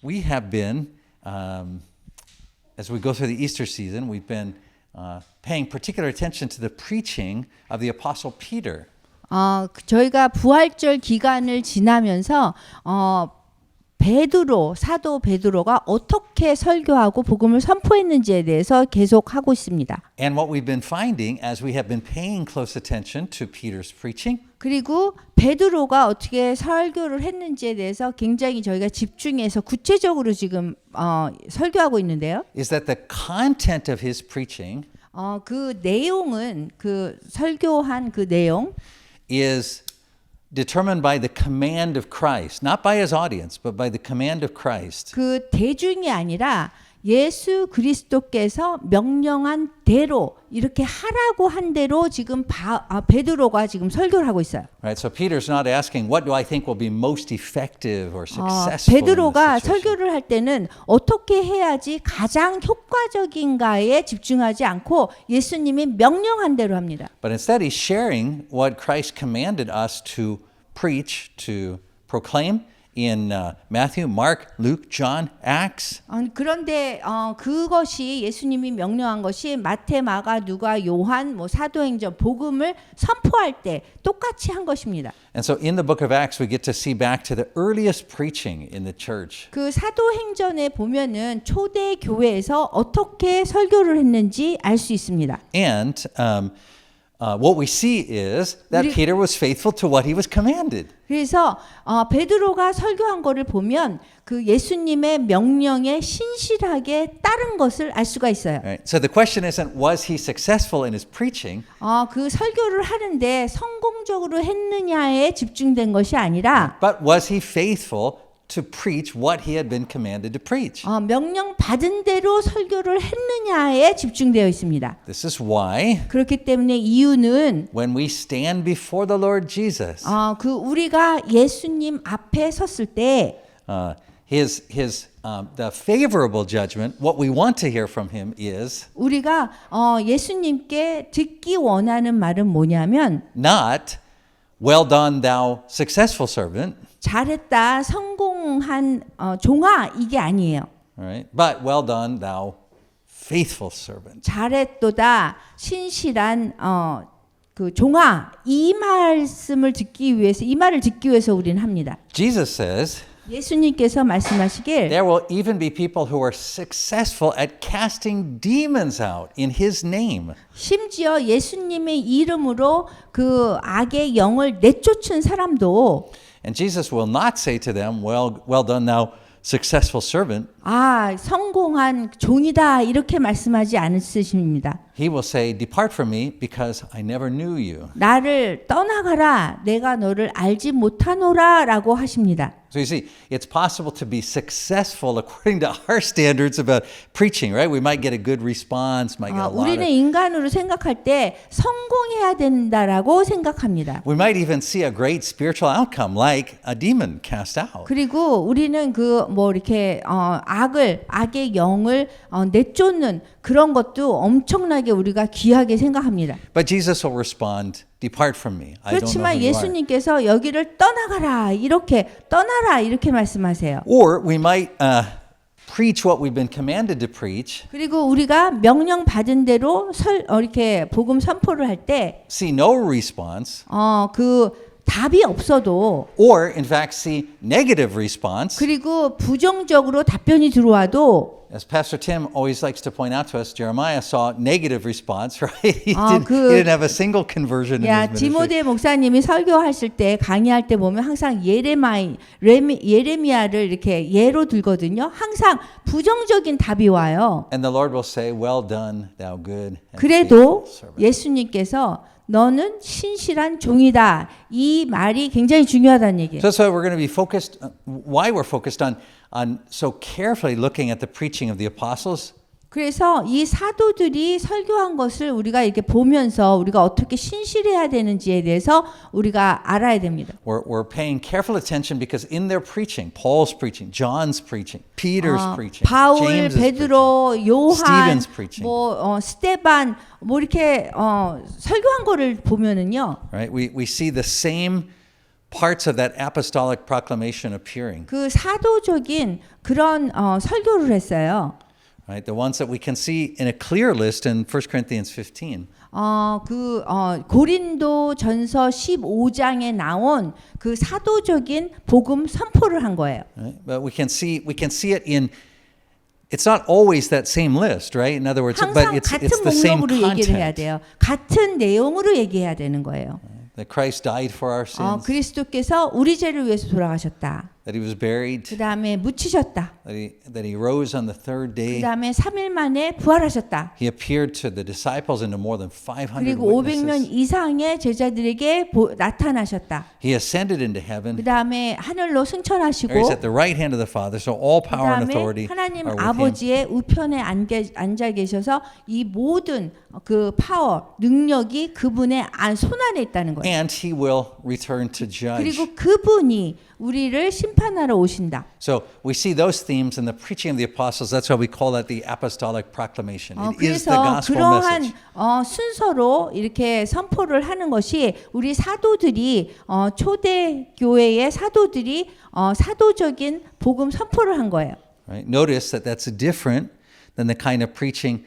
We have been, as we go through the Easter season, we've been paying particular attention to the preaching of the Apostle Peter. 저희가 부활절 기간을 지나면서 사도 베드로가 어떻게 설교하고 복음을 선포했는지에 대해서 계속 하고 있습니다. And what we've been finding as we have been paying close attention to Peter's preaching 그리고 베드로가 어떻게 설교를 했는지에 대해서 굉장히 저희가 집중해서 구체적으로 지금 설교하고 있는데요. is that the content of his preaching 그 내용은 그 설교한 그 내용 is determined by the command of Christ, not by his audience, but by the command of Christ. 그 대중이 아니라 예수 그리스도께서 명령한 대로 이렇게 하라고 한 대로 지금 베드로가 지금 설교를 하고 있어요. Right, so Peter's not asking what do I think will be most effective or successful. 베드로가 in this situation. 설교를 할 때는 어떻게 해야지 가장 효과적인가에 집중하지 않고 예수님이 명령한 대로 합니다. But instead he's sharing what Christ commanded us to preach, to proclaim in Matthew, Mark, Luke, John, Acts. 그런데 그것이 예수님이 명령한 것이 마태, 마가, 누가, 요한, 사도행전, 복음을 선포할 때 똑같이 한 것입니다. And so in the book of Acts we get to see back to the earliest preaching in the church. 그 사도행전에 보면은 초대 교회에서 어떻게 설교를 했는지 알 수 있습니다. And what we see is that Peter was faithful to what he was commanded. 그래서 베드로가 설교한 거를 보면 그 예수님의 명령에 신실하게 따른 것을 알 수가 있어요. Right? So the question isn't was he successful in his preaching, 그 설교를 하는데 성공적으로 했느냐에 집중된 것이 아니라 but was he faithful to preach what he had been commanded to preach. 명령 받은 대로 설교를 했느냐에 집중되어 있습니다. This is why 그렇기 때문에 이유는 when we stand before the Lord Jesus, 그 우리가 예수님 앞에 섰을 때 the favorable judgment, what we want to hear from him is 우리가 예수님께 듣기 원하는 말은 뭐냐면 not well done thou successful servant, 잘했다 성공한 종아 이게 아니에요. right? But well done thou faithful servant. 잘했도다 신실한 그 종아 이 말씀을 듣기 위해서 이 말을 듣기 위해서 우리는 합니다. Jesus says 예수님께서 말씀하시길 there will even be people who are successful at casting demons out in his name. 심지어 예수님의 이름으로 그 악의 영을 내쫓은 사람도 And Jesus will not say to them, well done thou successful servant. 성공한 종이다 이렇게 말씀하지 않으십니다. He will say, depart from me because I never knew you. 나를 떠나가라 내가 너를 알지 못하노라라고 하십니다. So you see, it's possible to be successful according to our standards about preaching, right? We might get a good response, might get a lot 우리는 of... 인간으로 생각할 때 성공해야 된다라고 생각합니다. We might even see a great spiritual outcome like a demon cast out. 그리고 우리는 이렇게 악의 영을 내쫓는 그런 것도 엄청나게 우리가 귀하게 생각합니다. But Jesus will respond, depart from me. I don't know 그렇지만 who you are. 예수님께서 여기를 떠나가라 떠나라 이렇게 말씀하세요. Or we might preach what we've been commanded to preach, 그리고 우리가 명령 받은 대로 이렇게 복음 선포를 할 때 see no response, 그 답이 없어도 or in fact see negative response. 그리고 부정적으로 답변이 들어와도 As Pastor Tim always likes to point out to us, Jeremiah saw negative response, right? He didn't have a single conversion in his ministry. 디모데 목사님이 설교하실 때 강의할 때 보면 항상 예레미야를 이렇게 예로 들거든요. 항상 부정적인 답이 와요. And the Lord will say, well done, thou good and 그래도 faithful servant. 예수님께서 너는 신실한 종이다. 이 말이 굉장히 중요하다는 얘기예요. So that's why we're going to be focused, why we're focused on so carefully looking at the preaching of the apostles. 그래서 이 사도들이 설교한 것을 우리가 이렇게 보면서 우리가 어떻게 신실해야 되는지에 대해서 우리가 알아야 됩니다. We're paying careful attention because in their preaching, Paul's preaching, John's preaching, Peter's preaching, 바울, James's 베드로, preaching, 요한, Stephen's preaching. 스테반 이렇게 설교한 거를 보면은요. Right? We see the same parts of that apostolic proclamation appearing. 그 사도적인 그런 설교를 했어요. Right? The ones that we can see in a clear list in 1 Corinthians 15. 고린도 전서 15장에 나온 그 사도적인 복음 선포를 한 거예요. Right? But we can see it in. It's not always that same list, right? In other words, but 항상 it's 같은 the same 목록으로 얘기를 해야 content. 돼요. 같은 내용으로 얘기해야 되는 거예요. That Christ died for our sins. 그리스도께서 우리 죄를 위해서 돌아가셨다. That he was buried. 그 다음에 묻히셨다. That he rose on the third 그 day. 다음에 3일 만에 부활하셨다. He appeared to the disciples and to more than 500 그리고 500명 witnesses. 이상의 제자들에게 나타나셨다. He ascended into 그 heaven. 다음에 하늘로 승천하시고 He's at the right hand of the Father. So all 그 power and 다음에 authority 하나님 are with him. 아버지의 우편에 앉아 계셔서 이 모든 그 파워, 능력이 그분의 손 안에 있다는 거예요. And he will return to judge. 그리고 그분이 우리를 심판하러 오신다. So we see those themes in the preaching of the apostles. That's why we call that the apostolic proclamation. It is the 그래서 gospel 그러한 message. 순서로 이렇게 선포를 하는 것이 우리 사도들이 초대 교회의 사도들이 사도적인 복음 선포를 한 거예요. Right? Notice that that's different than the kind of preaching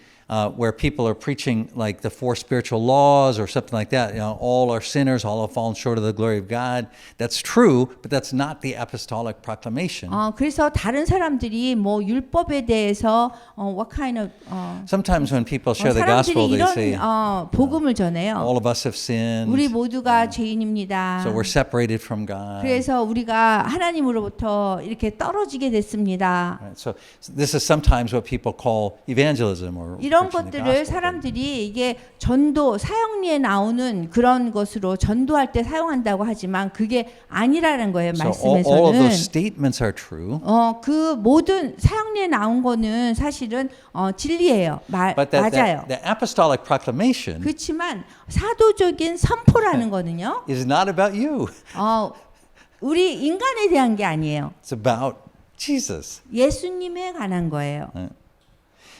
where people are preaching like the four spiritual laws or something like that. You know, all are sinners, all have fallen short of the glory of God. That's true, but that's not the apostolic proclamation. 그래서 다른 사람들이 뭐 율법에 대해서 what kind of Sometimes when people share the gospel, 사람들이 they say, 이런 복음을 전해요. all of us have sinned, 우리 모두가 죄인입니다. so we're separated from God. 그래서 우리가 하나님으로부터 이렇게 떨어지게 됐습니다. Right? So this is sometimes what people call evangelism or 이런 preaching the 것들을 gospel. 사람들이 이게 전도 사형리에 나오는 그런 것으로 전도할 때 사용한다고 하지만 그게 아니라는 거예요. So all of 말씀에서는. those statements are true. 그 모든 사형리에 나온 거는 사실은 진리예요. But 맞아요. the apostolic proclamation 그렇지만 사도적인 선포라는 거는요. is not about you. 우리 인간에 대한 게 아니에요. It's about Jesus. 예수님에 관한 거예요.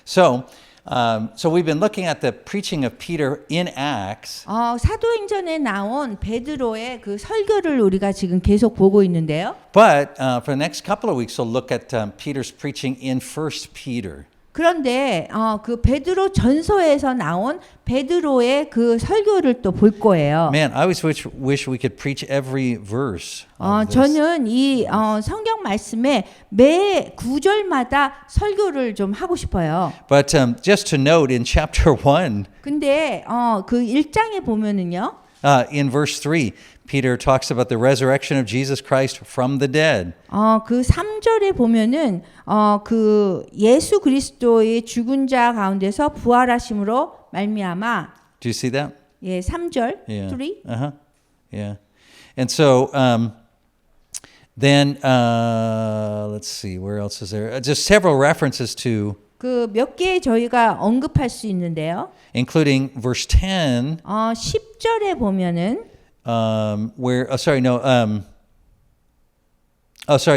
So we've been looking at the preaching of Peter in Acts. 사도행전에 나온 베드로의 그 설교를 우리가 지금 계속 보고 있는데요. But for the next couple of weeks, we'll look at Peter's preaching in 1 Peter. 그런데 그 베드로 전서에서 나온 베드로의 그 설교를 또 볼 거예요. Man, I always wish we could preach every verse. Of this. 저는 이 성경 말씀에 매 구절마다 설교를 좀 하고 싶어요. But just to note, in chapter 1, 근데 그 1장에 보면은요. in verse 3, Peter talks about the resurrection of Jesus Christ from the dead. 그 3절에 보면은 그 예수 그리스도의 죽은 자 가운데서 부활하심으로 말미암아. Do you see that? 예, 3절. Yeah. 3. Uh-huh. Yeah. And so then let's see, where else is there? Just several references to 그 몇 개 저희가 언급할 수 있는데요. including verse 10 10절에 보면은 where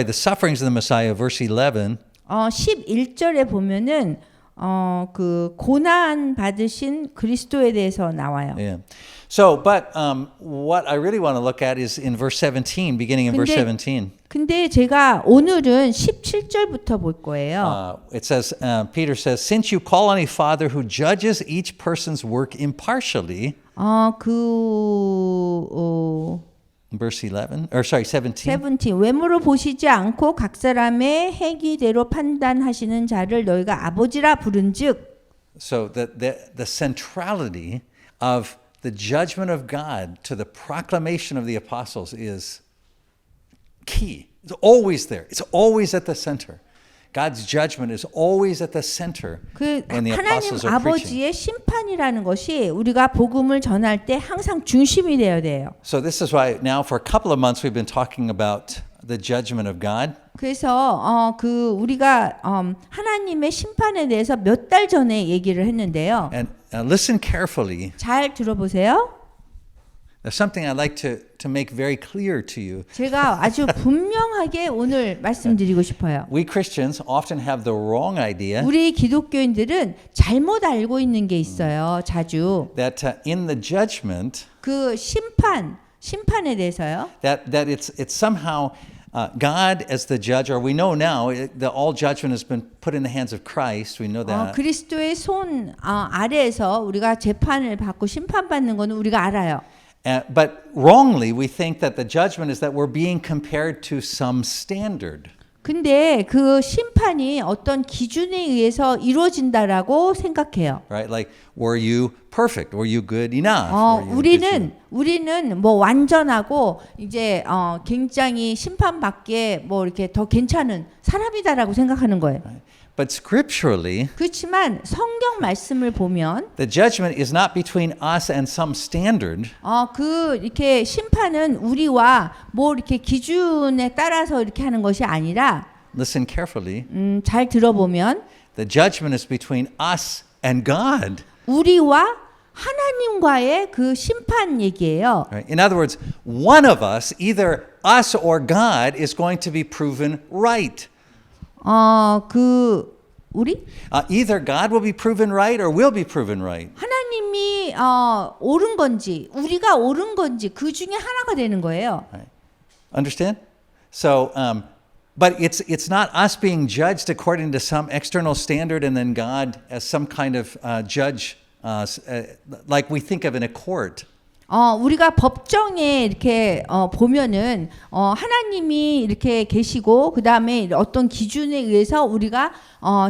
the sufferings of the Messiah, verse 11. 11절에 보면은 그 고난 받으신 그리스도에 대해서 나와요. Yeah. So, but what I really want to look at is in verse 17, beginning in verse 17. 근데 제가 오늘은 17절부터 볼 거예요. It says, Peter says, since you call on a Father who judges each person's work impartially. Verse 11, or sorry, 17. 17. 외모를 보시지 않고 각 사람의 행위대로 판단하시는 자를 너희가 아버지라 부른즉. So the centrality of the judgment of God to the proclamation of the apostles is key. It's always there. It's always at the center. God's judgment is always at the center when the 하나님 apostles are preaching. 아버지의 심판이라는 것이 우리가 복음을 전할 때 항상 중심이 되어야 돼요. So this is why now for a couple of months we've been talking about the judgment of God. 그래서 그 우리가 하나님의 심판에 대해서 몇 달 전에 얘기를 했는데요. And listen carefully. 잘 들어보세요. There's something I'd like to make very clear to you. 제가 아주 분명하게 오늘 말씀드리고 싶어요. We Christians often have the wrong idea 우리 기독교인들은 잘못 알고 있는 게 있어요. 자주. that in the judgment 그 심판 심판에 대해서요. That it's somehow God as the judge, or we know now that all judgment has been put in the hands of Christ. We know that. 그리스도의 손 아래에서 우리가 재판을 받고 심판받는 거는 우리가 알아요. But wrongly, we think that the judgment is that we're being compared to some standard. 근데 그 심판이 어떤 기준에 의해서 이루어진다라고 생각해요. Right? Like, were you perfect? Were you good enough? Were you- 우리는 뭐 완전하고 이제 굉장히 심판받기에 뭐 이렇게 더 괜찮은 사람이다라고 생각하는 거예요. But scripturally, 그렇지만 성경 말씀을 보면 the judgment is not between us and some standard. 그 이렇게 심판은 우리와 뭐 이렇게 기준에 따라서 이렇게 하는 것이 아니라 Listen carefully. 잘 들어보면 The judgment is between us and God. 우리와 하나님과의 그 심판 얘기예요. Right? In other words, one of us, either us or God, is going to be proven right. 우리 Either God will be proven right or we'll be proven right. 하나님이 옳은 건지 우리가 옳은 건지 그 중에 하나가 되는 거예요. Right? Understand? So, but it's not us being judged according to some external standard, and then God as some kind of judge, like we think of in a court. 우리가 법정에 이렇게 보면은 하나님이 이렇게 계시고 그 다음에 어떤 기준에 의해서 우리가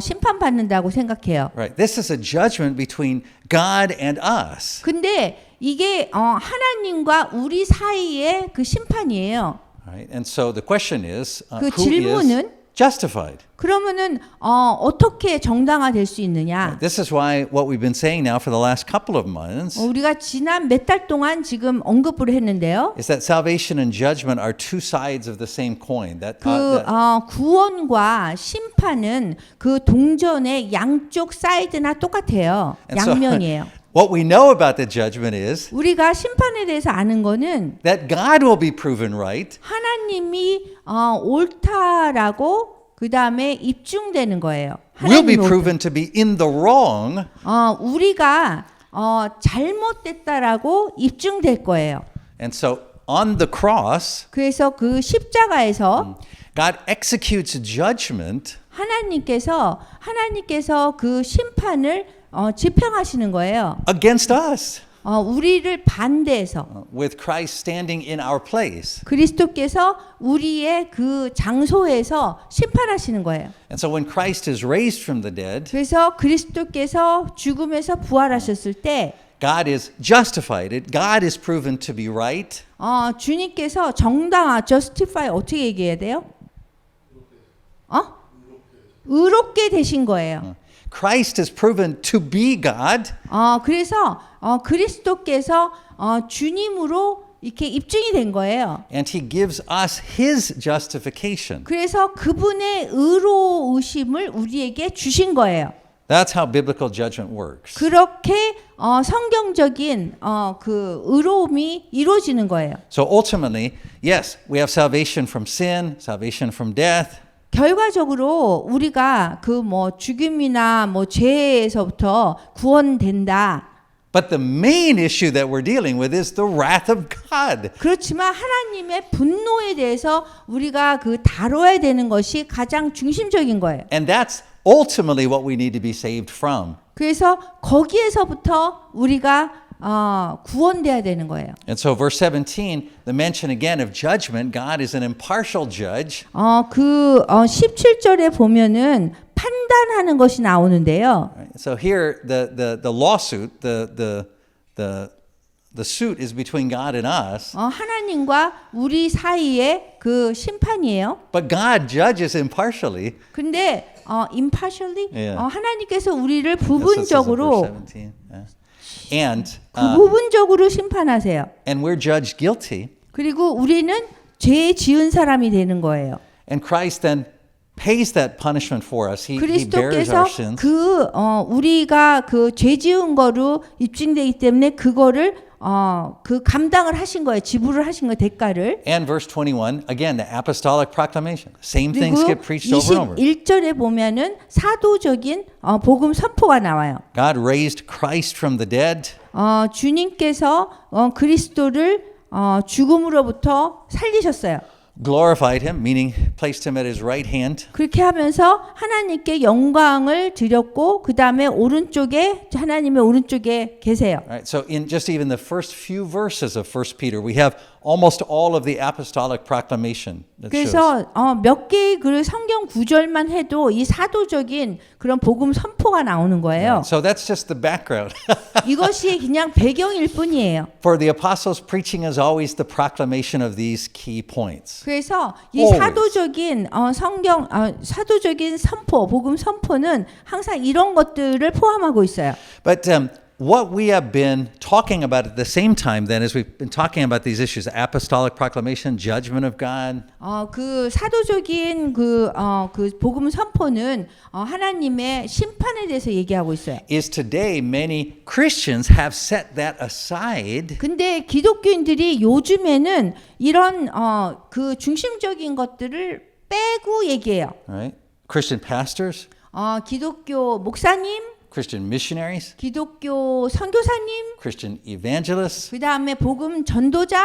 심판받는다고 생각해요. Right. This is a judgment between God and us. 근데 이게 하나님과 우리 사이의 그 심판이에요. Right. And so the question is, 그 who is 질문은 justified? 그러면은 어떻게 정당화될 수 있느냐? This is why what we've been saying now for the last couple of months 우리가 지난 몇 달 동안 지금 언급을 했는데요. is that salvation and judgment are two sides of the same coin. That, 구원과 심판은 그 동전의 양쪽 사이드나 똑같아요. And so, 양면이에요. what we know about the judgment is 우리가 심판에 대해서 아는 거는 that God will be proven right, 하나님이 옳다라고 그 다음에 입증되는 거예요. will be 하나님이 proven to be in the wrong, 우리가 잘못됐다라고 입증될 거예요. and so on the cross, 그래서 그 십자가에서 God executes judgment 하나님께서 그 심판을 집행하시는 거예요. against us, 우리를 반대해서 with Christ standing in our place. 그리스도께서 우리의 그 장소에서 심판하시는 거예요. And so when Christ is raised from the dead, 그래서 그리스도께서 죽음에서 부활하셨을 때 God is justified. God is proven to be right. 주님께서 justify 어떻게 얘기해야 돼요? 의롭게 되신 거예요. Christ is proven to be God. 그래서 그리스도께서 주님으로 이렇게 입증이 된 거예요. And he gives us his justification. 그래서 그분의 의로우심을 우리에게 주신 거예요. That's how biblical judgment works. 그렇게 성경적인 그 의로움이 이루어지는 거예요. So ultimately, yes, we have salvation from sin, salvation from death. 결과적으로 우리가 그 뭐 죽음이나 뭐 죄에서부터 구원된다. But the main issue that we're dealing with is the wrath of God. 그렇지만 하나님의 분노에 대해서 우리가 그 다뤄야 되는 것이 가장 중심적인 거예요. And that's ultimately what we need to be saved from. 그래서 거기에서부터 우리가 구원돼야 되는 거예요. And so verse 17, the mention again of judgment, God is an impartial judge. 17절에 보면은 판단하는 것이 나오는데요. So here the lawsuit, the suit is between God and us. 하나님과 우리 사이의 그 심판이에요. But God judges impartially. 근데 impartially Yeah. 하나님께서 우리를 This is in 부분적으로 verse 17. And 부분적으로 심판하세요. and we're judged guilty. 그리고 우리는 죄 지은 사람이 되는 거예요. And Christ then pays that punishment for us. He bears 그리스도께서 our sins. 우리가 그 죄 지은 거로 입증되기 때문에 그거를 그 감당을 하신 거예요. 지불을 하신 거예요. 대가를. And verse 21, again, the apostolic proclamation. Same things 그리고 get preached over and over. 21절에 보면은 사도적인 복음 선포가 나와요. God raised Christ from the dead. 주님께서 그리스도를 죽음으로부터 살리셨어요. glorified him, meaning placed him at his right hand. 그렇게 하면서 하나님께 영광을 드렸고 그 다음에 오른쪽에 하나님의 오른쪽에 계세요. Right? So in just even the first few verses of 1 Peter, we have almost all of the apostolic proclamation that shows. 그래서 몇 개의 그 성경 구절만 해도 이 사도적인 그런 복음 선포가 나오는 거예요. So that's just the background. 이것이 그냥 배경일 뿐이에요. For the apostles, preaching is always the proclamation of these key points. 그래서 이 Always. 사도적인 사도적인 선포, 복음 선포는 항상 이런 것들을 포함하고 있어요. But what we have been talking about at the same time, then, as we've been talking about these issues, apostolic proclamation, judgment of God, 그 사도적인 그 복음 선포는 하나님의 심판에 대해서 얘기하고 있어요. is today many Christians have set that aside. 근데 기독교인들이 요즘에는 이런 그 중심적인 것들을 빼고 얘기해요. Right? Christian pastors, 기독교 목사님, Christian missionaries, 기독교 선교사님, Christian evangelists, 그 다음에 복음 전도자,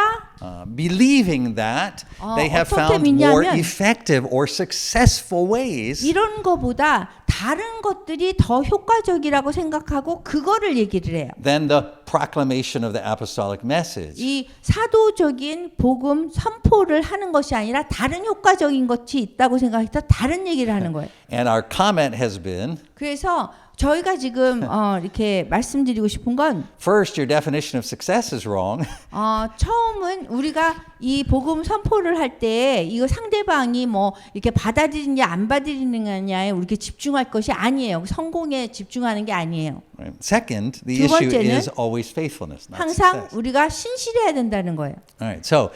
believing that they have 어떻게 found more 믿냐면 effective or successful ways 이런 거보다 다른 것들이 더 효과적이라고 생각하고 그거를 얘기를 해요. than the proclamation of the apostolic message. 이 사도적인 복음 선포를 하는 것이 아니라 다른 효과적인 것이 있다고 생각해서 다른 얘기를 하는 거예요. And our comment has been, 그래서 저희가 지금 이렇게 말씀드리고 싶은 건 first, your definition of success is wrong. 처음은 우리가 이 복음 선포를 할 때 이거 상대방이 뭐 이렇게 받아들이냐 안 받아들이느냐에 우리가 집중할 것이 아니에요. 성공에 집중하는 게 아니에요. Right? Second, the 두 issue 번째는 is always faithfulness, not 항상 success. 우리가 신실해야 된다는 거예요. All right, so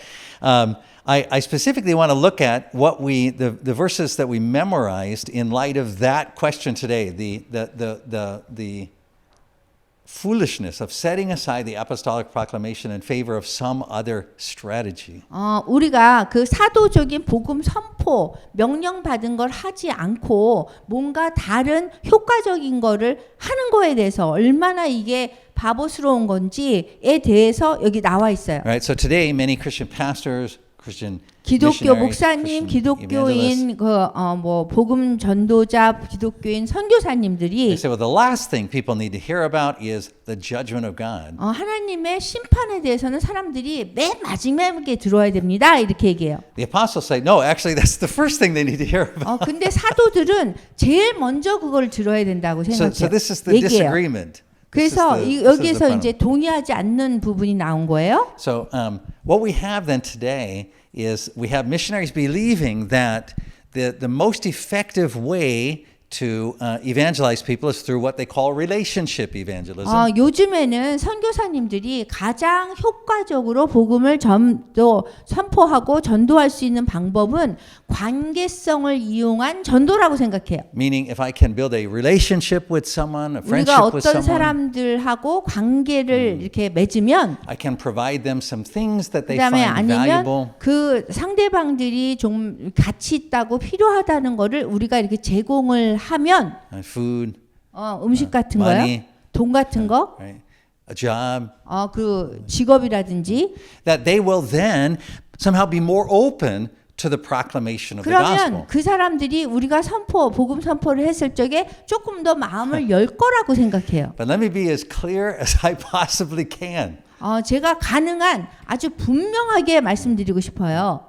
I specifically want to look at what the verses that we memorized in light of that question today, the foolishness of setting aside the apostolic proclamation in favor of some other strategy. 우리가 그 사도적인 복음 선포 명령 받은 걸 하지 않고 뭔가 다른 효과적인 거를 하는 거에 대해서 얼마나 이게 바보스러운 건지에 대해서 여기 나와 있어요. All right, so today many Christian pastors, Christian 기독교 missionaries, 목사님, Christian evangelists, 기독교인 뭐 복음 전도자, 기독교인 they 선교사님들이 say, well, the last thing people need to hear about is the judgment of God. 하나님의 심판에 대해서는 사람들이 맨 마지막에 들어야 됩니다. 이렇게 얘기해요. The apostles say, no, actually, that's the first thing they need to hear about. 근데 사도들은 제일 먼저 그걸 들어야 된다고 So 생각해요. this is the 얘기해요. disagreement. 그래서 this is the 여기에서 problem. 이제 동의하지 않는 부분이 나온 거예요. So what we have then today is we have missionaries believing that the most effective way to evangelize people is through what they call relationship evangelism. 요즘에는 선교사님들이 가장 효과적으로 복음을 선포하고 전도할 수 있는 방법은 관계성을 이용한 전도라고 생각해요. Meaning if I can build a relationship with someone, a friendship 우리가 with 어떤 someone, 사람들하고 관계를 이렇게 맺으면 I can provide them some things that they 그다음에 find valuable. 아니면 그 상대방들이 좀 가치 있다고 필요하다는 거를 우리가 이렇게 제공을 하면 Food, 음식 같은 money, 거요, 돈 같은 거, right? A job, 그 직업이라든지 that they will then somehow be more open to the proclamation of the 그러면 gospel. 그 사람들이 우리가 복음 선포를 했을 적에 조금 더 마음을 열 거라고 생각해요. But let me be as clear as I possibly can. 제가 가능한 아주 분명하게 말씀드리고 싶어요.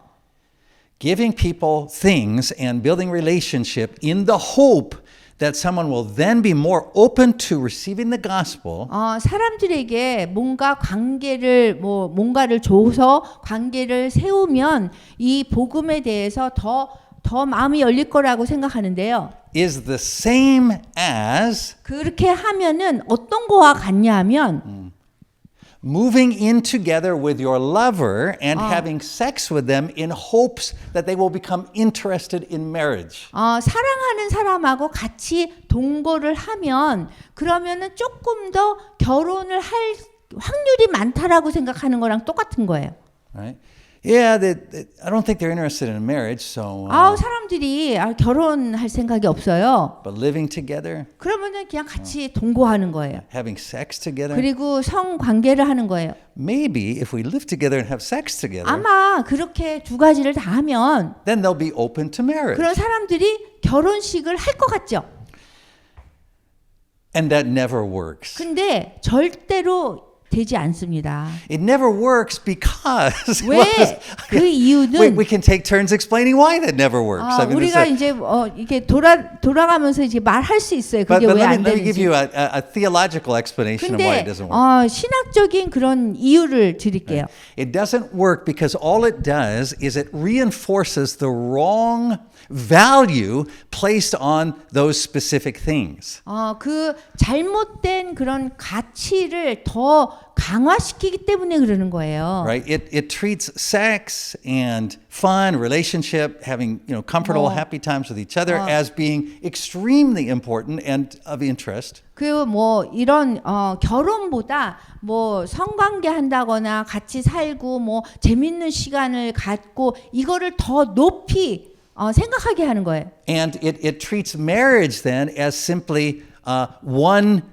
Giving people things and building relationship in the hope that someone will then be more open to receiving the gospel 사람들에게 뭔가를 줘서 관계를 세우면 이 복음에 대해서 더 마음이 열릴 거라고 생각하는데요. is the same as 그렇게 하면은 어떤 거와 같냐 하면 moving in together with your lover and having sex with them in hopes that they will become interested in marriage. 사랑하는 사람하고 같이 동거를 하면 그러면은 조금 더 결혼을 할 확률이 많다라고 생각하는 거랑 똑같은 거예요. Right? Yeah, I don't think they're interested in marriage, so. 사람들이 결혼할 생각이 없어요. But living together, 그러면은 그냥 같이 동거하는 거예요. having sex together. 그리고 성관계를 하는 거예요. Maybe if we live together and have sex together, 아마 그렇게 두 가지를 다 하면 then they'll be open to marriage. 그런 사람들이 결혼식을 할 것 같죠. And that never works. 근데 절대로 되지 않습니다. It never works because 왜 그 이유는 we can take turns explaining why that never works. I mean, 우리가 이제 이렇게 돌아가면서 이제 말할 수 있어요. but 그게 왜 안 let me give 되는지. you a theological explanation of why it 근데 doesn't work. 신학적인 그런 이유를 드릴게요. It doesn't work because all it does is it reinforces the wrong value placed on those specific things. 그 잘못된 그런 가치를 더 강화시키기 때문에 그러는 거예요. Right? It treats sex and fun, relationship, having comfortable, happy times with each other as being extremely important and of interest. 그 뭐 이런 결혼보다 뭐 성관계 한다거나 같이 살고 뭐 재밌는 시간을 갖고 이거를 더 높이 생각하게 하는 거예요. And it treats marriage then as simply one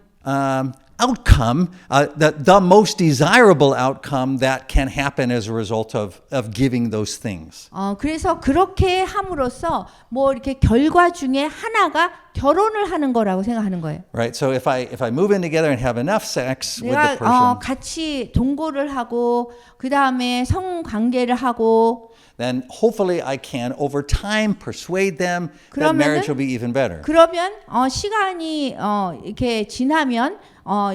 outcome, the most desirable outcome that can happen as a result of giving those things. 그래서 그렇게 함으로써 뭐 이렇게 결과 중에 하나가 결혼을 하는 거라고 생각하는 거예요. Right? So if I move in together and have enough sex with the 내가 person, 같이 동거를 하고 그 다음에 성관계를 하고 then hopefully I can over time persuade them that 그러면은- marriage will be even better. 그러면 시간이 이렇게 지나면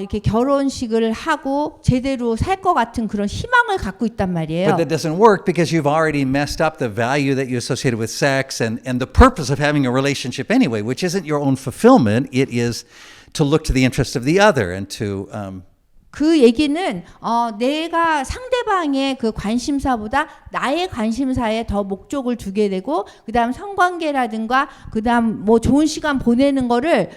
이렇게 결혼식을 하고 제대로 살 것 같은 그런 희망을 갖고 있단 말이에요. But that doesn't work because you've already messed up the value that you associated with sex and the purpose of having a relationship anyway, which isn't your own fulfillment. It is to look to the interest of the other and to 그 얘기는 내가 상대방의 그 관심사보다 나의 관심사에 더 목적을 두게 되고 그다음 성관계라든가 그다음 뭐 좋은 시간 보내는 거를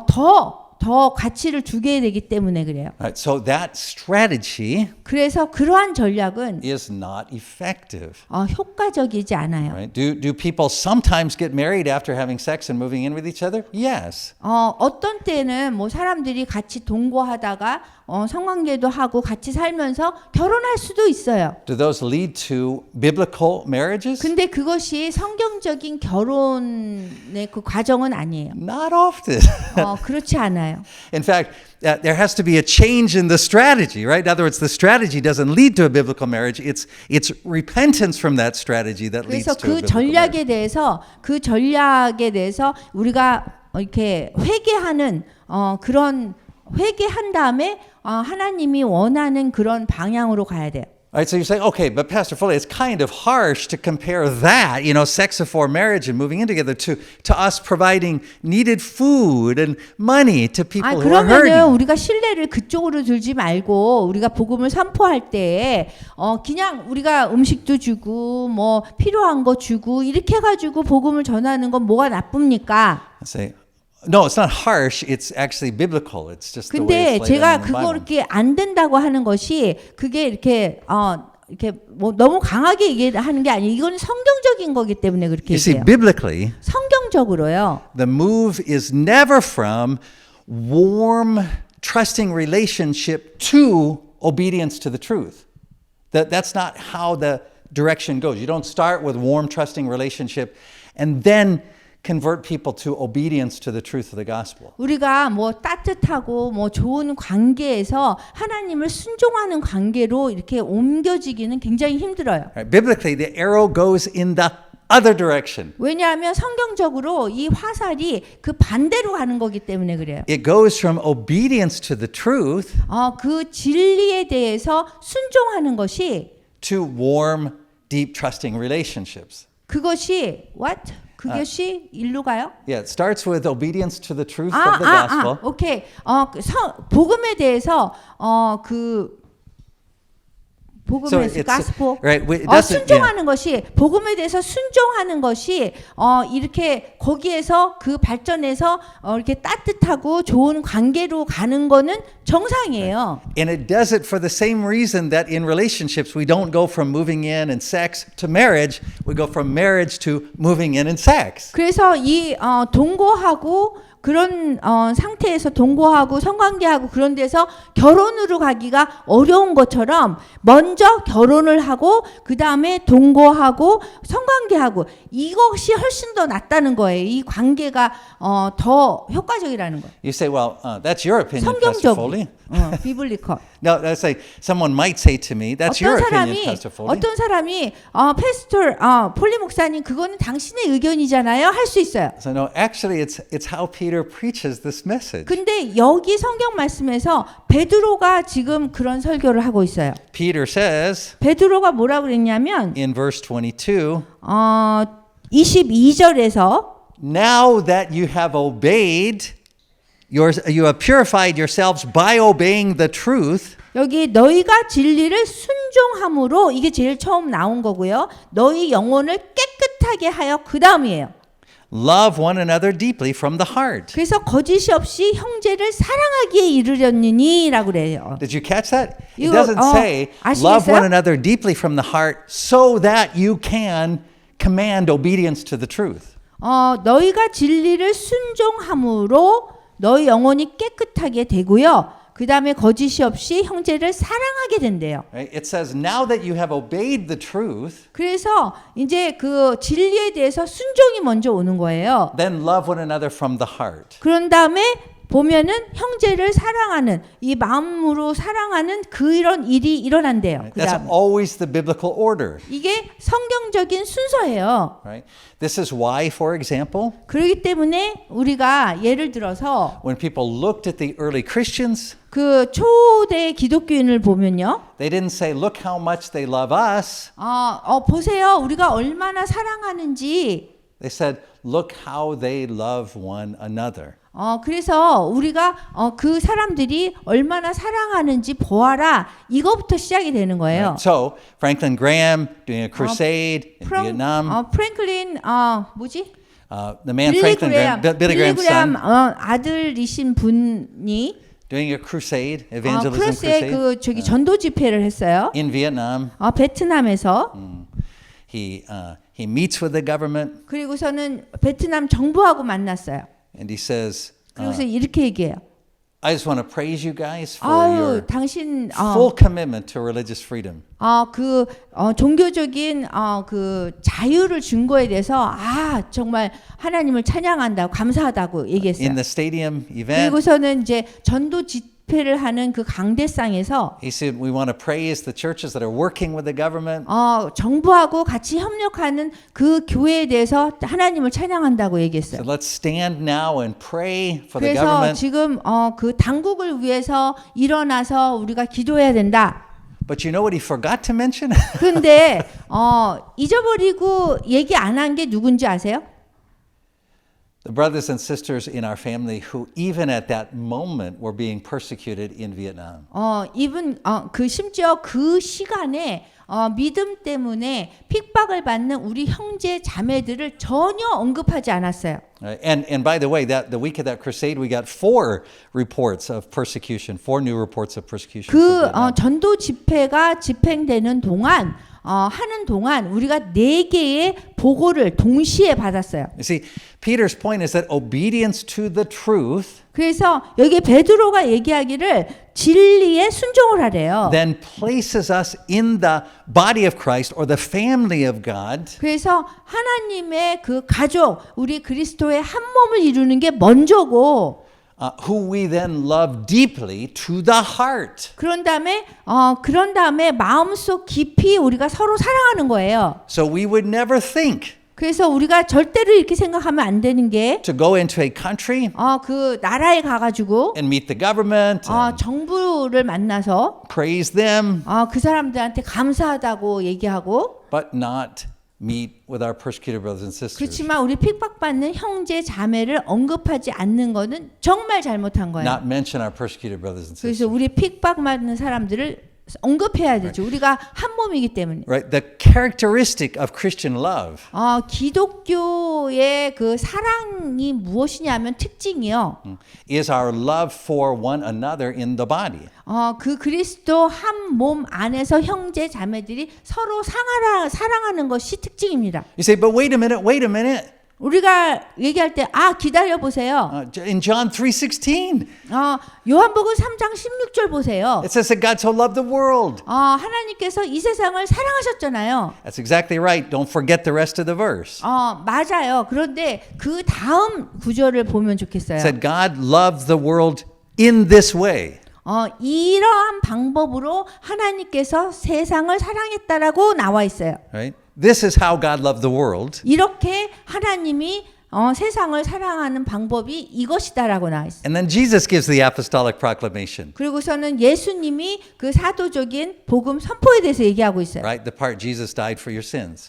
더 가치를 두게 되기 때문에 그래요. right, so that strategy 그래서 그러한 전략은 is not effective. 효과적이지 않아요. Right? Do people sometimes get married after having sex and moving in with each other? Yes. 어떤 때는 뭐 사람들이 같이 동거하다가 성관계도 하고 같이 살면서 결혼할 수도 있어요. Do those lead to biblical marriages? 근데 그것이 성경적인 결혼의 그 과정은 아니에요. Not often. 그렇지 않아요. In fact, there has to be a change in the strategy, right? In other words, the strategy doesn't lead to a biblical marriage. It's repentance from that strategy that leads 그래서 to a 그 biblical marriage. 전략에 대해서 우리가 이렇게 회개하는 그런 회개한 다음에 하나님이 원하는 그런 방향으로 가야 돼요. Right, so you say, okay, but Pastor Foley, it's kind of harsh to compare that, sex before marriage and moving in together to us providing needed food and money to people who are 그러면은 hurting. 우리가 신뢰를 그쪽으로 들지 말고 우리가 복음을 선포할 때 그냥 우리가 음식도 주고 뭐 필요한 거 주고 이렇게 해가지고 복음을 전하는 건 뭐가 나쁩니까? I say, no, it's not harsh. It's actually biblical. It's just the way 근데 it's laid 제가 out in the 그거 Bible. 이렇게 안 된다고 하는 것이 그게 이렇게 뭐 너무 강하게 얘기하는 게 아니에요. 이건 성경적인 거기 때문에 그렇게 You see, 얘기해요. biblically, 성경적으로요. the move is never from warm, trusting relationship to obedience to the truth. That's not how the direction goes. You don't start with warm, trusting relationship and then convert people to obedience to the truth of the gospel. 우리가 뭐 따뜻하고 뭐 좋은 관계에서 하나님을 순종하는 관계로 이렇게 옮겨지기는 굉장히 힘들어요. Right? Biblically, the arrow goes in the other direction. 왜냐하면 성경적으로 이 화살이 그 반대로 가는 거기 때문에 그래요. It goes from obedience to the truth 그 진리에 대해서 순종하는 것이 to warm, deep, trusting relationships. 그것이 what? 그것이 일로 가요? Yeah, it starts with obedience to the truth of the gospel. 오케이. 복음에 대해서 복음에 대해서 it's- 가스포 right, it doesn't- 순종하는 것이 복음에 대해서 순종하는 것이 이렇게 거기에서 그 발전해서 이렇게 따뜻하고 좋은 관계로 가는 거는 정상이에요. And it does it for the same reason that in relationships we don't go from moving in and sex to marriage, we go from marriage to moving in and sex. 그래서 이 동거하고 그런 상태에서 동거하고 성관계하고 그런 데서 결혼으로 가기가 어려운 것처럼 먼저 결혼을 하고 그 다음에 동거하고 성관계하고 이것이 훨씬 더 낫다는 거예요. 이 관계가 더 효과적이라는 거예요. You say, well, that's your opinion, Pastor 성경적, Foley. 비블리컬. No, that's like someone might say to me, that's your opinion, Pastor Foley. 어떤 사람이 폴리 목사님 그거는 당신의 의견이잖아요. 할 수 있어요. So no, actually, it's how Peter preaches this message. 근데 여기 성경 말씀에서 베드로가 지금 그런 설교를 하고 있어요. Peter says 베드로가 뭐라 그랬냐면 in verse 22, 22절에서 now that you have obeyed, you have purified yourselves by obeying the truth. 여기 너희가 진리를 순종함으로 이게 제일 처음 나온 거고요. 너희 영혼을 깨끗하게 하여 그 다음이에요. Love one another deeply from the heart. 그래서 거짓이 없이 형제를 사랑하기에 이르렸느니라고 그래요. Did you catch that? It 이거, doesn't say love 아시겠어요? one another deeply from the heart so that you can command obedience to the truth. 너희가 진리를 순종함으로 너희 영혼이 깨끗하게 되고요. 그 다음에 거짓이 없이 형제를 사랑하게 된대요. Right? It says now that you have obeyed the truth, 그래서 이제 그 진리에 대해서 순종이 먼저 오는 거예요. then love one another from the heart. 그런 다음에 보면은 형제를 사랑하는 이 마음으로 사랑하는 그런 일이 일어난대요. That's 그다음에 always the biblical order. 이게 성경적인 순서예요. Right? This is why, for example, 그렇기 때문에 우리가 예를 들어서 when people looked at the early Christians, 그 초대 기독교인을 보면요. they didn't say, look how much they love us. 보세요. 우리가 얼마나 사랑하는지. They said, look how they love one another. 그래서 우리가 그 사람들이 얼마나 사랑하는지 보아라. 이거부터 시작이 되는 거예요. Right? So, Franklin Graham doing a crusade in Vietnam. 프랭클린 뭐지? The man 빌리 Franklin 그레암, Graham, Billy Graham's son, 아들이신 분이 doing a crusade, evangelism 크루스에 crusade 저기 전도 집회를 했어요. in Vietnam. 베트남에서. He meets with the government 그리고서는 베트남 정부하고 만났어요. and he says, 그래서 이렇게 얘기해요. I just want to praise you guys for your 당신 full commitment to religious freedom. 종교적인 그 자유를 준 거에 대해서 정말 하나님을 찬양한다고 감사하다고 얘기했어요. In the stadium event, 그리고서는 이제 전도 집회를 하는 그 강대상에서 he said, we want to praise the churches that are working with the government. 정부하고 같이 협력하는 그 교회에 대해서 하나님을 찬양한다고 얘기했어요. So let's stand now and pray for the 그래서 government. 지금 그 당국을 위해서 일어나서 우리가 기도해야 된다. But you know what he forgot to mention? 근데 잊어버리고 얘기 안 한 게 누군지 아세요? The brothers and sisters in our family who even at that moment were being persecuted in Vietnam. 그 심지어 그 시간에 믿음 때문에 픽박을 받는 우리 형제 자매들을 전혀 언급하지 않았어요. And by the way, the week of that crusade, we got 4 reports of persecution, 4 new reports of persecution. 그 전도 집회가 집행되는 동안 하는 동안 우리가 4개의 보고를 동시에 받았어요. You see, Peter's point is that obedience to the truth 그래서 여기 베드로가 얘기하기를 진리에 순종을 하래요. then places us in the body of Christ or the family of God. 그래서 하나님의 그 가족, 우리 그리스도의 한 몸을 이루는 게 먼저고 Who we then love deeply to the heart. 그런 다음에 마음속 깊이 우리가 서로 사랑하는 거예요. So we would never think 그래서 우리가 절대로 이렇게 생각하면 안 되는 게 to go into a country 그 나라에 가가지고 and meet the government, and 정부를 만나서 praise them, 그 사람들한테 감사하다고 얘기하고 but not meet with our persecuted brothers and sisters. 그렇지만 우리 핍박받는 형제 자매를 언급하지 않는 거는 정말 잘못한 거예요. Not mention our persecuted brothers and 그래서 sisters. 우리 핍박받는 사람들을 언급해야 되죠. 우리가 한 몸이기 때문에. Right? The characteristic of Christian love 기독교의 그 사랑이 무엇이냐면 특징이요. is our love for one another in the body. 그 그리스도 한 몸 안에서 형제 자매들이 서로 사랑하는 것이 특징입니다. You say, but wait a minute. 우리가 얘기할 때 기다려 보세요. In John 3:16, 요한복음 3장 16절 보세요. it says that God so loved the world. 하나님께서 이 세상을 사랑하셨잖아요. That's exactly right. Don't forget the rest of the verse. 맞아요. 그런데 그 다음 구절을 보면 좋겠어요. It said God loved the world in this way. 이러한 방법으로 하나님께서 세상을 사랑했다라고 나와 있어요. Right? This is how God loved the world. 이렇게 하나님이 세상을 사랑하는 방법이 이것이다라고 나와 있어요. And then Jesus gives the apostolic proclamation. 그리고서는 예수님이 그 사도적인 복음 선포에 대해서 얘기하고 있어요. Right? The part Jesus died for your sins.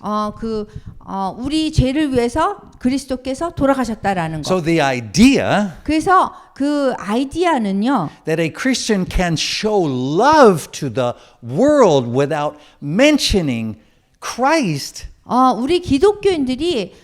우리 죄를 위해서 그리스도께서 돌아가셨다라는 거. So the idea 그래서 그 아이디어는요. that a Christian can show love to the world without mentioning Christ 우리 기독교인들이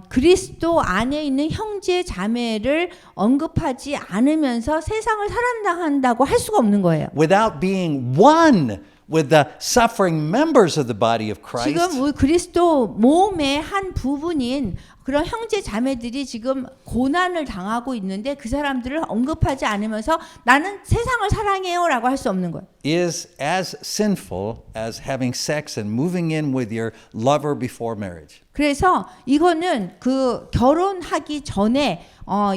그리스도 안에 있는 형제 자매를 언급하지 않으면서 세상을 사랑한다고 할 수가 없는 거예요. without being one with the suffering members of the body of Christ. 지금 우리 그리스도 몸의 한 부분인 그런 형제 자매들이 지금 고난을 당하고 있는데 그 사람들을 언급하지 않으면서 나는 세상을 사랑해요라고 할 수 없는 거예요. is as sinful as having sex and moving in with your lover before marriage. 그래서 이거는 그 결혼하기 전에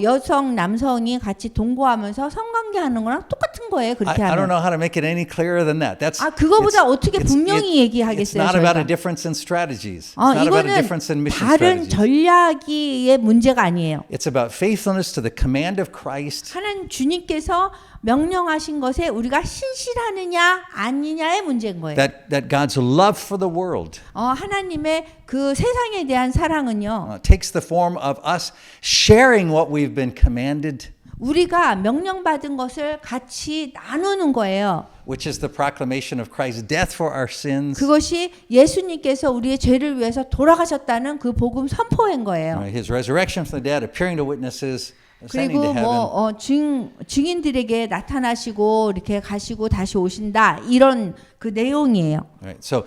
여성 남성이 같이 동거하면서 성관계하는 거랑 똑같은 거예요. 그렇게 I don't 하면. know how to make it any clearer than that. That's 그거보다 어떻게 분명히 It's 얘기하겠어요, not about 저희가. a difference in strategies. It's not about a 이거는 difference in mission 다른 strategies. 전략의 문제가 아니에요. It's about faithfulness to the command of Christ 하나님 주님께서 명령하신 것에 우리가 신실하느냐 아니냐의 문제인 거예요. that God's love for the world 하나님의 그 세상에 대한 사랑은요. takes the form of us sharing what we've been commanded, 우리가 명령받은 것을 같이 나누는 거예요. which is the proclamation of Christ's death for our sins, 그것이 예수님께서 우리의 죄를 위해서 돌아가셨다는 그 복음 선포인 거예요. His resurrection from the dead, appearing to witnesses, ascending 그리고 to heaven. 증인들에게 나타나시고 이렇게 가시고 다시 오신다 이런 그 내용이에요. Right. So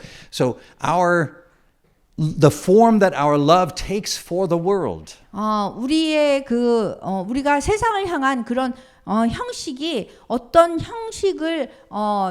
the form that our love takes for the world 우리의 우리가 세상을 향한 그런 형식이 어떤 형식을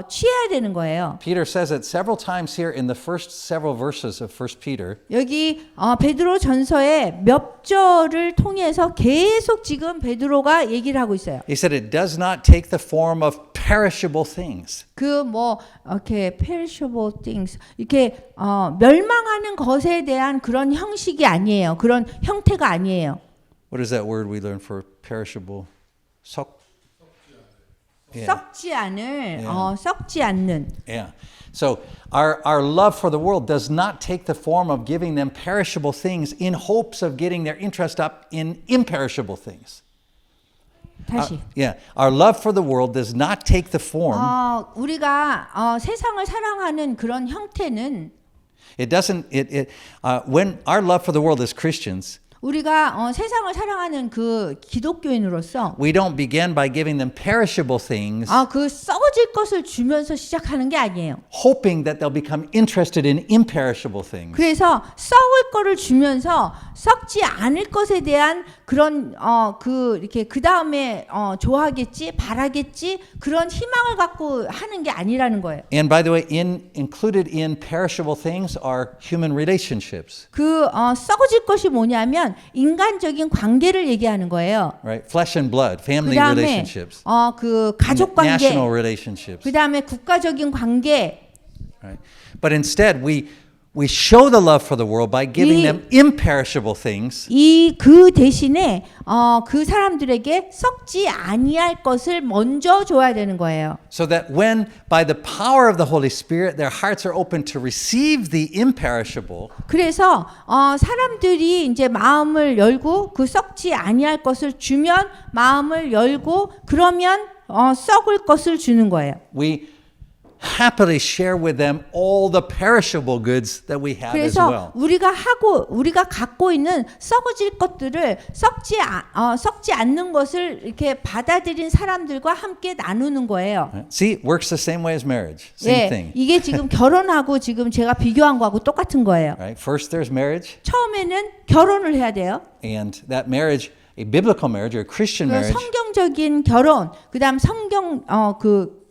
취해야 되는 거예요. Peter says it several times here in the first several verses of 1 Peter. 여기 베드로 전서의 몇 절을 통해서 계속 지금 베드로가 얘기를 하고 있어요. He said it does not take the form of perishable things. 이렇게 perishable things 이렇게 멸망하는 것에 대한 그런 형식이 아니에요. 그런 형태가 아니에요. What is that word we learned for perishable? 썩지 않는. Yeah. So our love for the world does not take the form of giving them perishable things in hopes of getting their interest up in imperishable things. 다시. Our love for the world does not take the form. 우리가 세상을 사랑하는 그런 형태는 when our love for the world as Christians, 우리가 세상을 사랑하는 그 기독교인으로서 we don't begin by giving them perishable things, 그 썩어질 것을 주면서 시작하는 게 아니에요. hoping that they'll become interested in imperishable things. 그래서 썩을 거를 주면서 썩지 않을 것에 대한 그런 이렇게 그 다음에 좋아하겠지, 바라겠지 그런 희망을 갖고 하는 게 아니라는 거예요. And by the way, included in perishable things are human relationships. 그 썩어질 것이 뭐냐면 인간적인 관계를 얘기하는 거예요. Right? Flesh and blood, family 그다음에 relationships, 그 가족 관계, national relationships. 그다음에 국가적인 관계. Right? But instead, we show the love for the world by giving them imperishable things. 그 대신에 그 사람들에게 썩지 아니할 것을 먼저 줘야 되는 거예요. So that when by the power of the Holy Spirit their hearts are open to receive the imperishable, 그래서 사람들이 이제 마음을 열고 그 썩지 아니할 것을 주면 마음을 열고 그러면 썩을 것을 주는 거예요. happily share with them all the perishable goods that we have as well. 그래서 우리가 갖고 있는 썩어질 것들을 썩지 않는 것을 이렇게 받아들인 사람들과 함께 나누는 거예요. Right? See, it works the same way as marriage. Same thing. 이게 지금 결혼하고 지금 제가 비교한 거하고 똑같은 거예요. Right? First there's marriage, 처음에는 결혼을 해야 돼요. and that marriage, a biblical marriage or a Christian 그 marriage, 성경적인 결혼, 그다음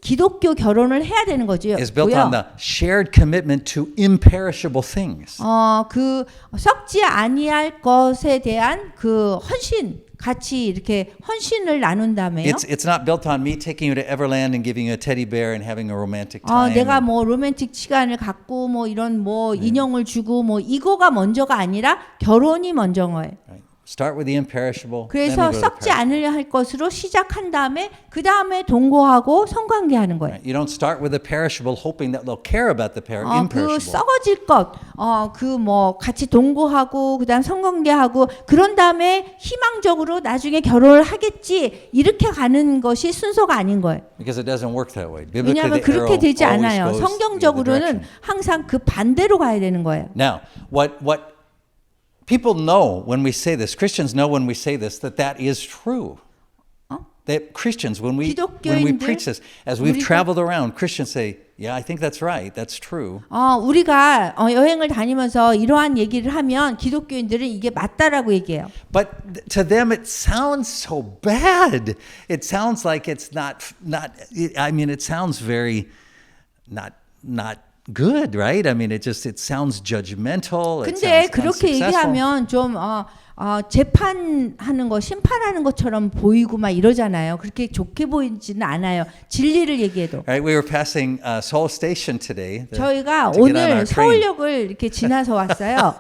기독교 결혼을 해야 되는 거죠. is built on the shared commitment to imperishable things. 그 썩지 아니할 것에 대한 그 헌신, 같이 이렇게 헌신을 나눈다며요. It's not built on me taking you to Everland and giving you a teddy bear and having a romantic time. 내가 뭐 로맨틱 시간을 갖고 뭐 이런 뭐 인형을 주고 뭐 이거가 먼저가 아니라 결혼이 먼저인 거예요. Right? Start with the imperishable. 그래서 then we go to the 썩지 perishable. 않으려 할 것으로 시작한 다음에 그 다음에 동거하고 성관계하는 거예요. Right? You don't start with the perishable hoping that they'll care about the 그 imperishable. 썩어질 것, 그 뭐 같이 동거하고 그다음 성관계하고 그런 다음에 희망적으로 나중에 결혼을 하겠지 이렇게 가는 것이 순서가 아닌 거예요. Because it doesn't work that way. Biblically, 왜냐하면 the arrow 그렇게 되지 always 않아요. goes the other 성경적으로는 direction. 항상 그 반대로 가야 되는 거예요. Now, what people know when we say this, Christians know when we say this, that is true. That Christians, when we 기독교인들, preach this, as we've 우리가- traveled around, Christians say, yeah, I think that's right, that's true. 우리가 여행을 다니면서 이러한 얘기를 하면 기독교인들은 이게 맞다라고 얘기해요. But to them, it sounds so bad. It sounds like it's not. I mean, it sounds very not good, right? I mean, it sounds judgmental. It 근데 sounds 그렇게 unsuccessful. 얘기하면 좀 재판하는 거, 심판하는 것처럼 보이고 막 이러잖아요. 그렇게 좋게 보이지는 않아요. 진리를 얘기해도. Right, we were passing Seoul Station today. 저희가 to get on our 오늘 train. 서울역을 이렇게 지나서 왔어요.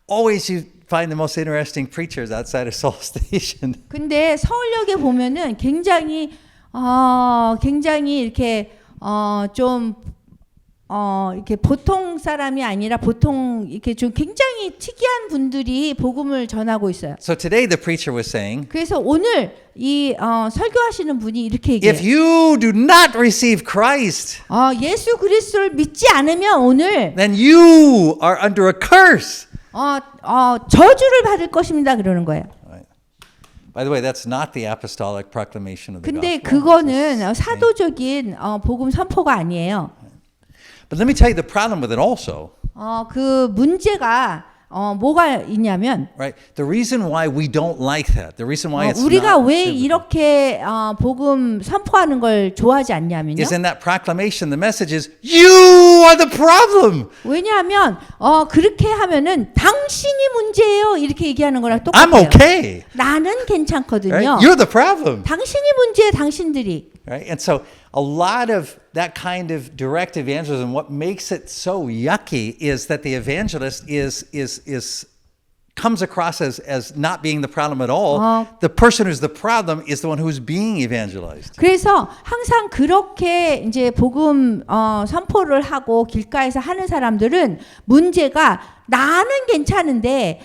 Always you find the most interesting preachers outside of Seoul Station. 근데 서울역에 보면은 굉장히 이렇게 좀 이렇게 보통 사람이 아니라 보통 이렇게 좀 굉장히 특이한 분들이 복음을 전하고 있어요. So today the preacher was saying, 그래서 오늘 이 설교하시는 분이 이렇게 if 얘기해요. you do not receive Christ, 예수 그리스도를 믿지 않으면 오늘 then you are under a curse. 저주를 받을 것입니다. 그러는 거예요. By the way, that's not the apostolic proclamation of the 근데 gospel. 그거는 사도적인 복음 선포가 아니에요. But let me tell you the problem with it also. 그 문제가 뭐가 있냐면 Right? The reason why we don't like that, the reason why it's 우리가 not 왜 biblical, 이렇게 복음 선포하는 걸 좋아하지 않냐면요. is in that proclamation, the message is, you are the problem. 왜냐하면 그렇게 하면은 당신이 문제예요. 이렇게 얘기하는 거랑 I'm 똑같아요. okay. 나는 괜찮거든요. Right? You're the problem. 당신이 문제예요. 당신들이. Right? And so a lot of that kind of direct evangelism, what makes it so yucky is that the evangelist comes across as not being the problem at all. The person who's the problem is the one who's being evangelized. 그래서 항상 그렇게 이제 복음 선포를 하고 길가에서 하는 사람들은 문제가 나는 괜찮은데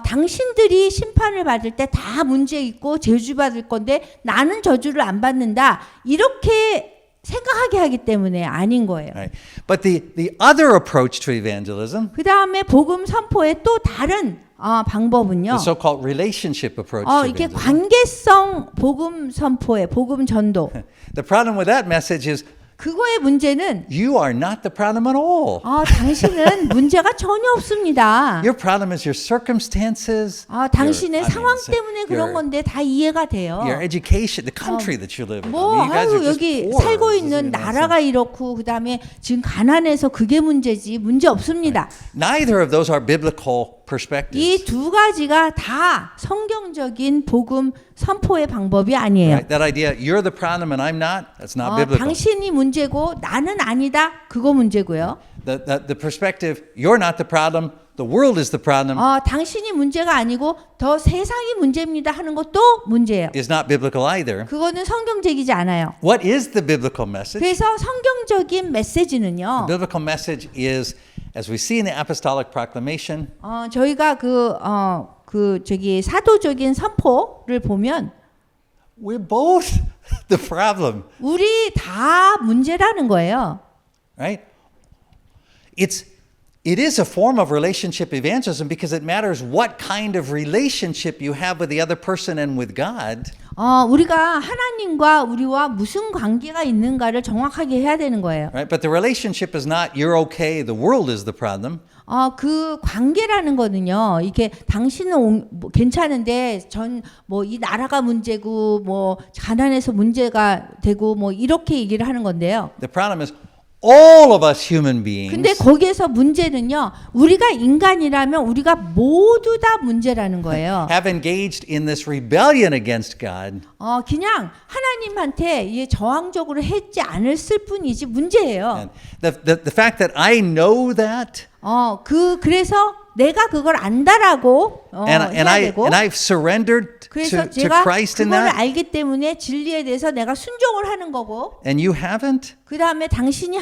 당신들이 심판을 받을 때 다 문제 있고 저주 받을 건데 나는 저주를 안 받는다 이렇게 생각하게 하기 때문에 아닌 거예요. Right? But the other approach to evangelism, 그 다음에 복음 선포의 또 다른 방법은요. the so-called relationship approach to 이게 evangelism. 관계성 복음 선포의 복음 전도. The problem with that message is 그거의 문제는 you are not the problem at all. 당신은 문제가 전혀 없습니다. Your problem is your circumstances. 당신의 your- 상황 so 때문에 그런 your- 건데 다 이해가 돼요. Your education, the country that you live in. I 뭐 mean, you guys are just 여기 poor. 살고 This 있는 is nonsense. 나라가 이렇고 그다음에 지금 가난해서 그게 문제지 문제 없습니다. Neither of those are biblical perspectives. 이 두 가지가 다 성경적인 복음 선포의 방법이 아니에요. Right? That idea, you're the problem and I'm not, that's not biblical. 당신이 문제고 나는 아니다. 그거 문제고요. The perspective, you're not the problem, the world is the problem, 당신이 문제가 아니고 더 세상이 문제입니다 하는 것도 문제예요. is not biblical either. 그거는 성경적이지 않아요. What is the biblical message? 그래서 성경적인 메시지는요. The biblical message is, as we see in the apostolic proclamation, 저희가 사도적인 선포를 보면 we're both the problem, 우리 다 문제라는 거예요. right? It is a form of relationship evangelism because it matters what kind of relationship you have with the other person and with God. 우리가 하나님과 우리와 무슨 관계가 있는가를 정확하게 해야 되는 거예요. Right? But the relationship is not you're okay, the world is the problem. 그 관계라는 거는요. 이게 당신은 괜찮은데 뭐 이 나라가 문제고 뭐 가난해서 문제가 되고 뭐 이렇게 얘기를 하는 건데요. The problem is all of us human beings 근데 거기에서 문제는요. 우리가 인간이라면 우리가 모두 다 문제라는 거예요. have engaged in this rebellion against God. 그냥 하나님한테 이게 저항적으로 했지 않았을 뿐이지 문제예요. And the fact that I know that 그래서 내가 그걸 안다라고 and 해야 되고 I've surrendered 그래서 to 제가 Christ in 그걸 that 알기 때문에 진리에 대해서 내가 순종을 하는 거고 and you haven't, 그 다음에 당신이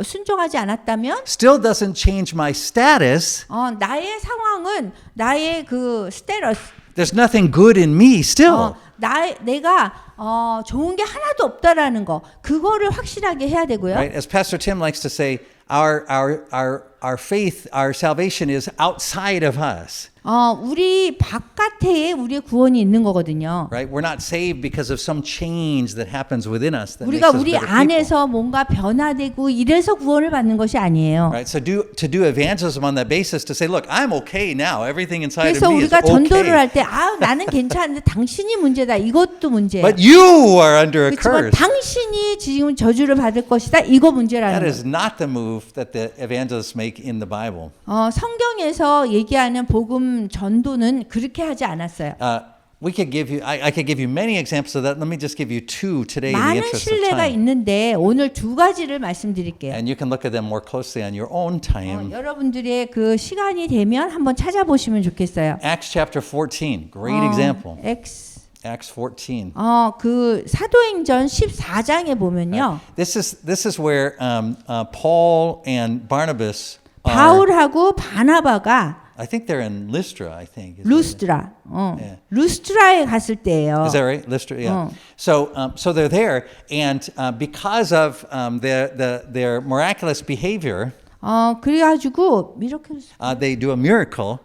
순종하지 않았다면 still doesn't change my status. 나의 상황은 나의 그 스테러스 There's nothing good in me still. 내가 좋은 게 하나도 없다라는 거 그거를 확실하게 해야 되고요. Right? As Pastor Tim likes to say, our faith, our salvation is outside of us. 우리 바깥에 우리의 구원이 있는 거거든요. Right? We're not saved because of some change that happens within us that makes 우리가 us 우리 better people. 안에서 뭔가 변화되고 이래서 구원을 받는 것이 아니에요. Right? So to do evangelism on that basis to say, look, I'm okay now. Everything inside 그래서 of me is 우리가 전도를 okay. 할 때 나는 괜찮은데 당신이 문제다. 이것도 문제예요. But you are under a 그렇지만 curse. 당신이 지금 저주를 받을 것이다. 이거 문제라는 That 거예요. is not the move that the evangelists make in the Bible. 성경에서 얘기하는 복음 전도는 그렇게 하지 않았어요. We could give you, I could give you many examples of that. Let me just give you two today in the 많은 interest of 신뢰가 time. 있는데 오늘 두 가지를 말씀드릴게요. And you can look at them more closely on your own time. 여러분들의 그 시간이 되면 한번 찾아보시면 좋겠어요. Acts chapter 14, great example. Acts 14. 그 사도행전 14장에 보면요. This is where Paul and Barnabas are, 바울하고 바나바가 I think they're in Lystra, I think. 루스드라, 루스드라에 갔을 때예요. Is that right? Lystra, yeah. So they're there, and because of their miraculous behavior, 그래가지고 이렇게 they do a miracle.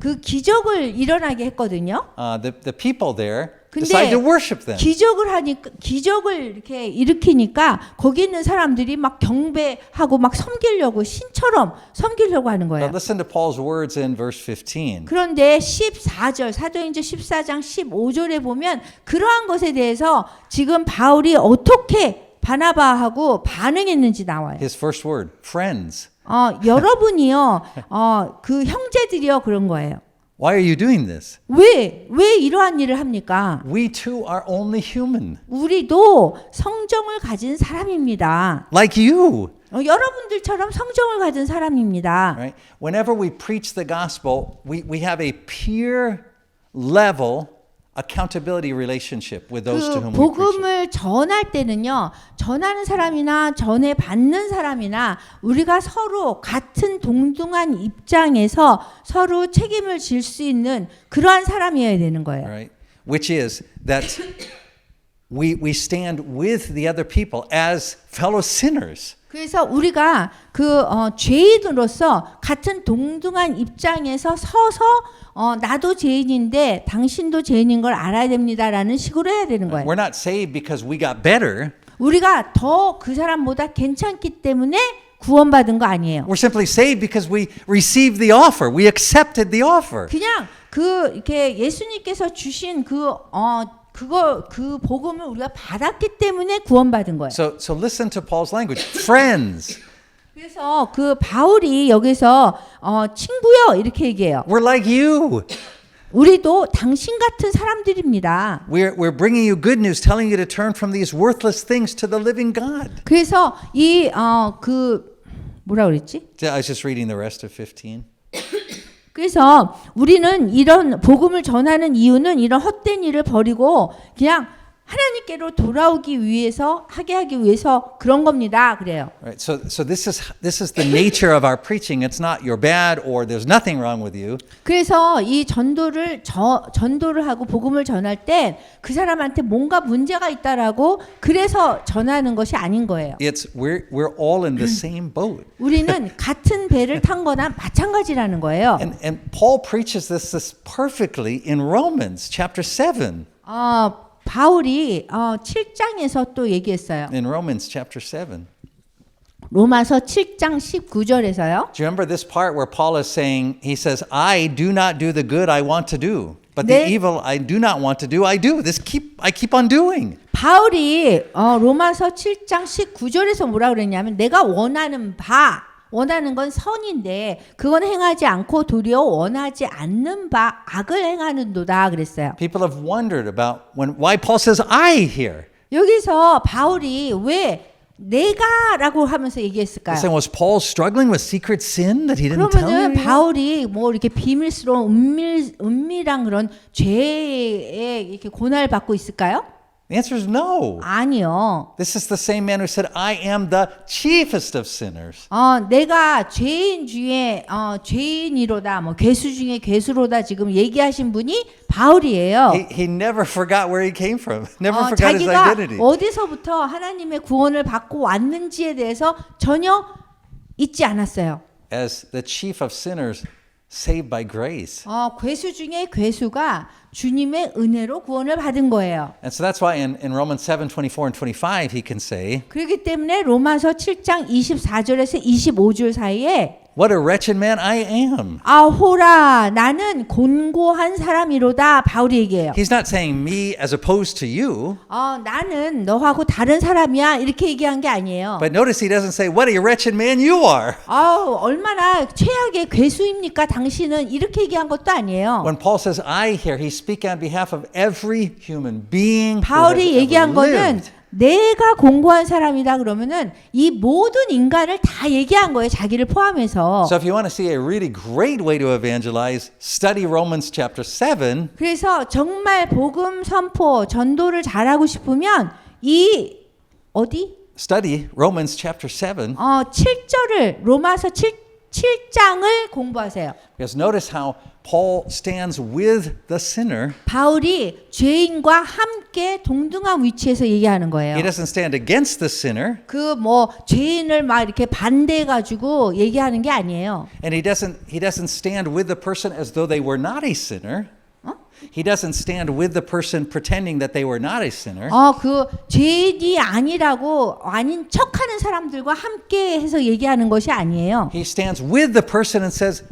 그 기적을 일어나게 했거든요. The people there 근데 decide to worship them. 기적을 이렇게 일으키니까 거기 있는 사람들이 막 경배하고 막 섬기려고 신처럼 섬기려고 하는 But 거예요. listen to Paul's words in verse 15. 그런데 14절 사도행전 14장 15절에 보면 그러한 것에 대해서 지금 바울이 어떻게 바나바하고 반응했는지 나와요. His first word, friends. 여러분이요, 그 형제들이요 그런 거예요. Why are you doing this? 왜 이러한 일을 합니까? We too are only human, 우리도 성정을 가진 사람입니다. like you. 여러분들처럼 성정을 가진 사람입니다. Right? Whenever we preach the gospel, we have a peer level accountability relationship with those to 그 whom we preach. 복음을 전할 때는요, 전하는 사람이나 전해 받는 사람이나 우리가 서로 같은 동등한 입장에서 서로 책임을 질 수 있는 그러한 사람이어야 되는 거예요. Right? Which is that we stand with the other people as fellow sinners. 그래서 우리가 그 죄인으로서 같은 동등한 입장에서 서서 나도 죄인인데 당신도 죄인인 걸 알아야 됩니다라는 식으로 해야 되는 거예요. We're not saved because we got better. 우리가 더 그 사람보다 괜찮기 때문에 구원받은 거 아니에요. We're simply saved because we received the offer. We accepted the offer. 그냥 이렇게 예수님께서 주신 그 복음을 우리가 받았기 때문에 구원받은 거예요. So listen to Paul's language. Friends. 그래서 그 바울이 여기서 친구요 이렇게 얘기해요. We're like you. 우리도 당신 같은 사람들입니다. We're bringing you good news, telling you to turn from these worthless things to the living God. 그래서 그 뭐라 그랬지? I was just reading the rest of 15. 그래서 우리는 이런 복음을 전하는 이유는 이런 헛된 일을 버리고 그냥 하나님께로 돌아오기 위해서 하게 하기 위해서 그런 겁니다. 그래요. Right? So this is the nature of our preaching. It's not you're bad or there's nothing wrong with you. 그래서 이 전도를 하고 복음을 전할 때 그 사람한테 뭔가 문제가 있다라고 그래서 전하는 것이 아닌 거예요. It's we're all in the same boat. 우리는 같은 배를 탄 거나 마찬가지라는 거예요. And Paul preaches this perfectly in Romans chapter 7. 바울이 7장에서 또 얘기했어요. In Romans chapter 7. 로마서 7장 19절에서요. Do you remember this part where Paul is saying, he says, I do not do the good I want to do, but 네. the evil I do not want to do, I do. I keep on doing. 바울이 로마서 7장 19절에서 뭐라 그랬냐면 내가 원하는 건 선인데 그건 행하지 않고 도리어 원하지 않는 바 악을 행하는도다 그랬어요. People have wondered about why Paul says I here. 여기서 바울이 왜 내가라고 하면서 얘기했을까요? They're saying, was Paul struggling with secret sin that he didn't tell 그러면은 you? 바울이 뭐 이렇게 비밀스러운 은밀한 그런 죄에 이렇게 고난을 받고 있을까요? The answer is no. 아니요. This is the same man who said, I am the chiefest of sinners. 내가 죄인 중에 죄인이로다, 뭐 괴수 중에 괴수로다 지금 얘기하신 분이 바울이에요. He never forgot where he came from. Never forgot his 자기가 identity. 어디서부터 하나님의 구원을 받고 왔는지에 대해서 전혀 잊지 않았어요. As the chief of sinners, saved by grace. 괴수 중에 괴수가 주님의 은혜로 구원을 받은 거예요. And so that's why in Romans 7, 24 and 25, he can say, 그렇기 때문에 로마서 7장 24절에서 25절 사이에 what a wretched man I am. 아호라 나는 곤고한 사람이로다 바울이 얘기해요. He's not saying me as opposed to you. 나는 너하고 다른 사람이야 이렇게 얘기한 게 아니에요. But notice he doesn't say, what a wretched man you are. 얼마나 최악의 괴수입니까 당신은 이렇게 얘기한 것도 아니에요. When Paul says I here, he's speaking on behalf of every human being who has 바울이 얘기한 ever 거는 lived. 내가 공고한 사람이다 그러면은 이 모든 인간을 다 얘기한 거예요. 자기를 포함해서. So if you want to see a really great way to evangelize, study Romans chapter 7. 그래서 정말 복음 선포 전도를 잘하고 싶으면 이 어디? Study Romans chapter 7. 7절을 로마서 7장을 공부하세요. Because notice how Paul stands with the sinner. 바울이 죄인과 함께 동등한 위치에서 얘기하는 거예요. He doesn't stand against the sinner. 그 죄인을 막 이렇게 반대해 가지고 얘기하는 게 아니에요. And he doesn't stand with the person as though they were not a sinner. He doesn't stand with the person pretending that they were not a sinner. 그 죄인이 아니라고 아닌 척하는 사람들과 함께 해서 얘기하는 것이 아니에요. He stands with the person and says,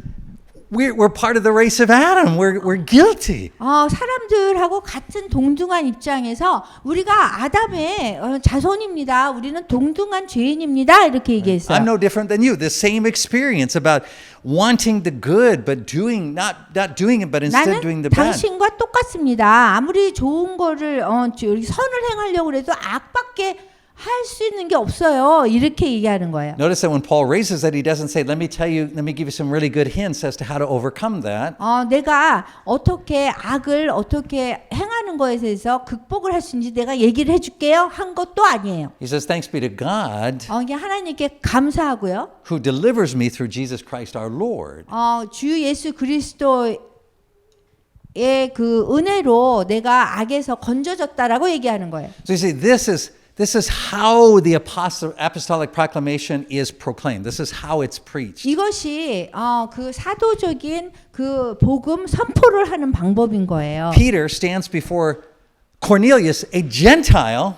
we're part of the race of Adam. We're guilty. 사람들하고 같은 동등한 입장에서 우리가 아담의 자손입니다. 우리는 동등한 죄인입니다. 이렇게 얘기했어요. I'm no different than you. The same experience about wanting the good but not doing it but instead doing 나는 the bad. 당신과 똑같습니다. 아무리 좋은 거를 선을 행하려고 해도 악밖에 할 수 있는 게 없어요. 이렇게 얘기하는 거예요. Notice that when Paul raises that, he doesn't say, let me give you some really good hints as to how to overcome that. 내가 어떻게 악을 어떻게 행하는 거에 대해서 극복을 할 수 있는지 내가 얘기를 해줄게요. 한 것도 아니에요. He says, thanks be to God 그냥 하나님께 감사하고요. who delivers me through Jesus Christ our Lord. 주 예수 그리스도의 그 은혜로 내가 악에서 건져졌다라고 얘기하는 거예요. So you see, this is how the apostolic proclamation is proclaimed. This is how it's preached. 이것이 그 사도적인 그 복음 선포를 하는 방법인 거예요. Peter stands before Cornelius, a Gentile.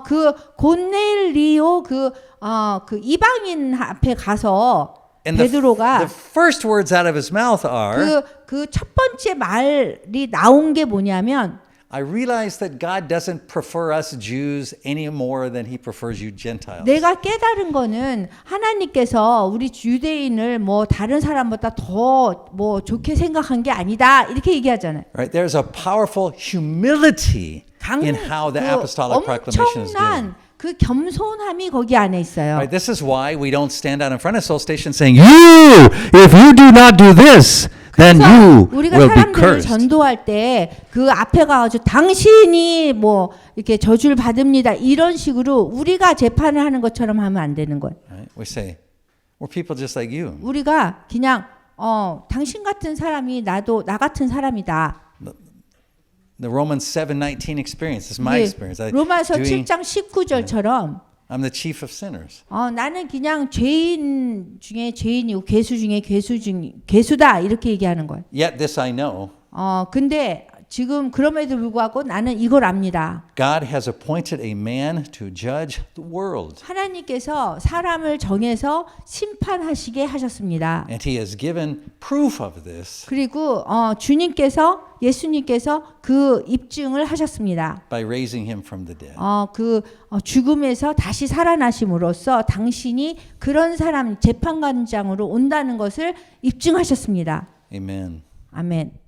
그 고넬리오 그 이방인 앞에 가서 And the 베드로가 first words out of his mouth are, 그 첫 번째 말이 나온 게 뭐냐면 I realize that God doesn't prefer us Jews any more than he prefers you Gentiles. 내가 깨달은 거는 하나님께서 우리 유대인을 다른 사람보다 더 좋게 생각한 게 아니다. 이렇게 얘기하잖아요. Right? There's a powerful humility in how the apostolic proclamation is given. 엄청난 그 겸손함이 거기 안에 있어요. Right? This is why we don't stand out in front of Soul Station saying, if you do not do this, then 그래서 you 우리가 will be 사람들을 cursed. 전도할 때 그 앞에 가가지고 당신이 뭐 이렇게 저주를 받습니다 이런 식으로 우리가 재판을 하는 것처럼 하면 안 되는 거예요. Right? We say, we're people just like you. 우리가 그냥 당신 같은 사람이 나도 나 같은 사람이다. The Romans 7:19 experience is my 예, experience. 로마서 7장 19절처럼 I'm the chief of sinners. 나는 그냥 죄인 중에 죄인이고 괴수 중에 괴수다 이렇게 얘기하는 거예요. Yet this I know, 근데 지금 그럼에도 불구하고 나는 이걸 압니다. God has appointed a man to judge the world. 하나님께서 사람을 정해서 심판하시게 하셨습니다. And he has given proof of this 그리고 예수님께서 그 입증을 하셨습니다. by raising him from the dead. 죽음에서 다시 살아나심으로써 당신이 그런 사람 재판관장으로 온다는 것을 입증하셨습니다. Amen. 아멘.